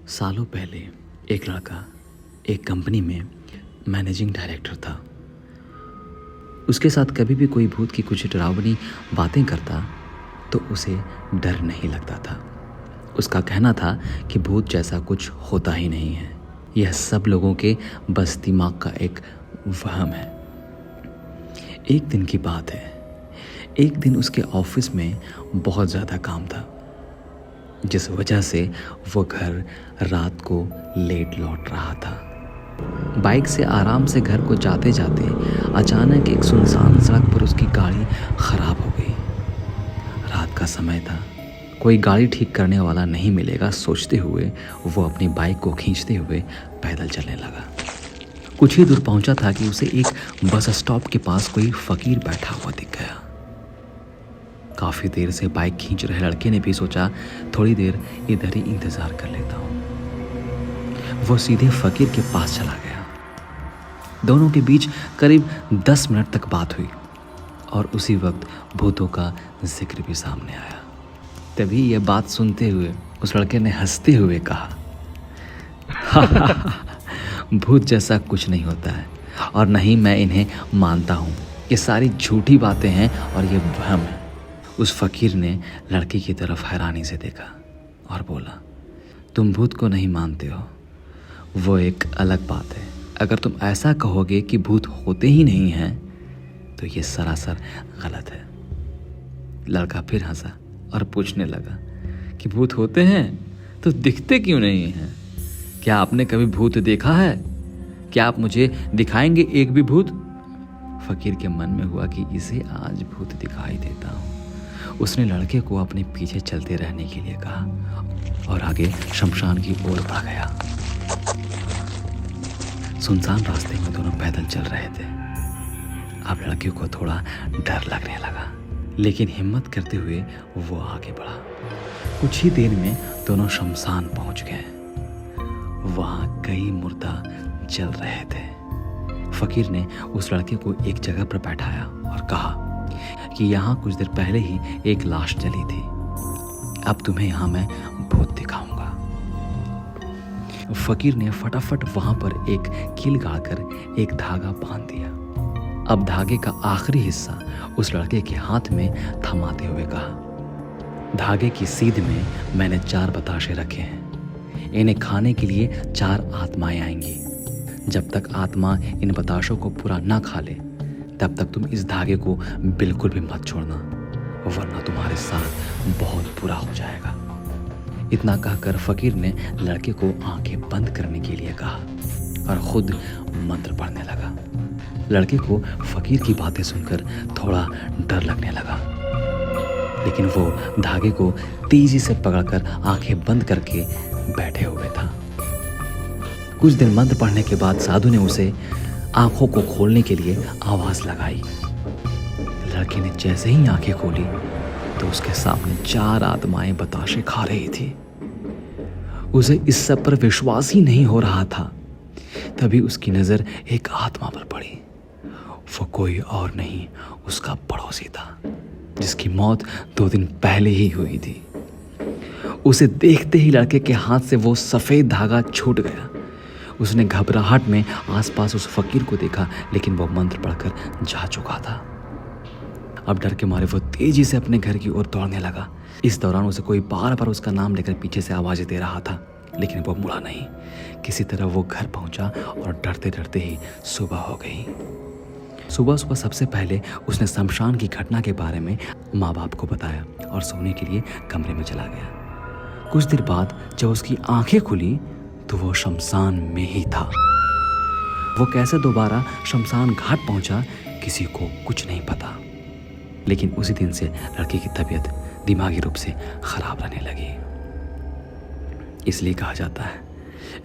सालों पहले एक लड़का एक कंपनी में मैनेजिंग डायरेक्टर था। उसके साथ कभी भी कोई भूत की कुछ डरावनी बातें करता तो उसे डर नहीं लगता था। उसका कहना था कि भूत जैसा कुछ होता ही नहीं है, यह सब लोगों के बस दिमाग का एक वहम है। एक दिन की बात है, एक दिन उसके ऑफिस में बहुत ज़्यादा काम था, जिस वजह से वो घर रात को लेट लौट रहा था। बाइक से आराम से घर को जाते जाते अचानक एक सुनसान सड़क पर उसकी गाड़ी खराब हो गई। रात का समय था, कोई गाड़ी ठीक करने वाला नहीं मिलेगा सोचते हुए वो अपनी बाइक को खींचते हुए पैदल चलने लगा। कुछ ही दूर पहुंचा था कि उसे एक बस स्टॉप के पास कोई फकीर बैठा हुआ दिख गया। काफी देर से बाइक खींच रहे लड़के ने भी सोचा थोड़ी देर इधर ही इंतजार कर लेता हूं। वो सीधे फकीर के पास चला गया। दोनों के बीच करीब 10 मिनट तक बात हुई और उसी वक्त भूतों का जिक्र भी सामने आया। तभी यह बात सुनते हुए उस लड़के ने हंसते हुए कहा, भूत जैसा कुछ नहीं होता है और नहीं मैं इन्हें मानता हूं। ये सारी झूठी बातें हैं और ये वहम है। उस फकीर ने लड़की की तरफ हैरानी से देखा और बोला, तुम भूत को नहीं मानते हो, वो एक अलग बात है। अगर तुम ऐसा कहोगे कि भूत होते ही नहीं हैं तो ये सरासर गलत है। लड़का फिर हंसा और पूछने लगा कि भूत होते हैं तो दिखते क्यों नहीं हैं? क्या आपने कभी भूत देखा है? क्या आप मुझे दिखाएंगे एक भी भूत? फकीर के मन में हुआ कि इसे आज भूत दिखाई देता हूं। उसने लड़के को अपने पीछे चलते रहने के लिए कहा और आगे शमशान की ओर बढ़ गया। सुनसान रास्ते में दोनों पैदल चल रहे थे। अब लड़के को थोड़ा डर लगने लगा, लेकिन हिम्मत करते हुए वो आगे बढ़ा। कुछ ही देर में दोनों शमशान पहुंच गए। वहां कई मुर्दा जल रहे थे। फकीर ने उस लड़के को एक जगह पर बैठाया और कहा कि यहाँ कुछ देर पहले ही एक लाश जली थी। अब तुम्हें यहाँ मैं भूत दिखाऊंगा। फकीर ने फटाफट वहां पर एक कील गाड़कर एक धागा बांध दिया। अब धागे का आखिरी हिस्सा उस लड़के के हाथ में थमाते हुए कहा, धागे की सीध में मैंने 4 बताशे रखे हैं। इन्हें खाने के लिए 4 आत्माएं आएंगी। जब तक आत्मा इन बताशों को पूरा ना खा ले तब तक तुम इस धागे को बिल्कुल भी मत छोड़ना, वरना तुम्हारे साथ बहुत बुरा हो जाएगा। इतना कहकर फकीर ने लड़के को आंखें बंद करने के लिए कहा और खुद मंत्र पढ़ने लगा। लड़के को फकीर की बातें सुनकर थोड़ा डर लगने लगा, लेकिन वो धागे को तेजी से पकड़कर आंखें बंद करके बैठे हुए था। कुछ दिन मंत्र पढ़ने के बाद साधु ने उसे आंखों को खोलने के लिए आवाज लगाई। लड़के ने जैसे ही आंखें खोली तो उसके सामने 4 आत्माएं बताशे खा रही थी। उसे इस सब पर विश्वास ही नहीं हो रहा था। तभी उसकी नजर एक आत्मा पर पड़ी। वो कोई और नहीं, उसका पड़ोसी था, जिसकी मौत 2 दिन पहले ही हुई थी। उसे देखते ही लड़के के हाथ से वो सफेद धागा छूट गया। उसने घबराहट में आसपास उस फकीर को देखा, लेकिन वो मंत्र पढ़कर जा चुका था। अब डर के मारे वो तेजी से अपने घर की ओर दौड़ने लगा। इस दौरान उसे कोई बार बार उसका नाम लेकर पीछे से आवाजें दे रहा था, लेकिन वो मुड़ा नहीं। किसी तरह वो घर पहुंचा और डरते डरते ही सुबह हो गई। सुबह सुबह सबसे पहले उसने शमशान की घटना के बारे में माँ बाप को बताया और सोने के लिए कमरे में चला गया। कुछ देर बाद जब उसकी आंखें खुली तो वो शमशान में ही था। वो कैसे दोबारा शमशान घाट पहुंचा किसी को कुछ नहीं पता, लेकिन उसी दिन से लड़के की तबीयत दिमागी रूप से खराब रहने लगी। इसलिए कहा जाता है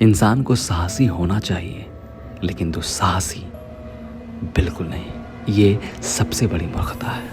इंसान को साहसी होना चाहिए, लेकिन दुस्साहसी बिल्कुल नहीं। ये सबसे बड़ी मूर्खता है।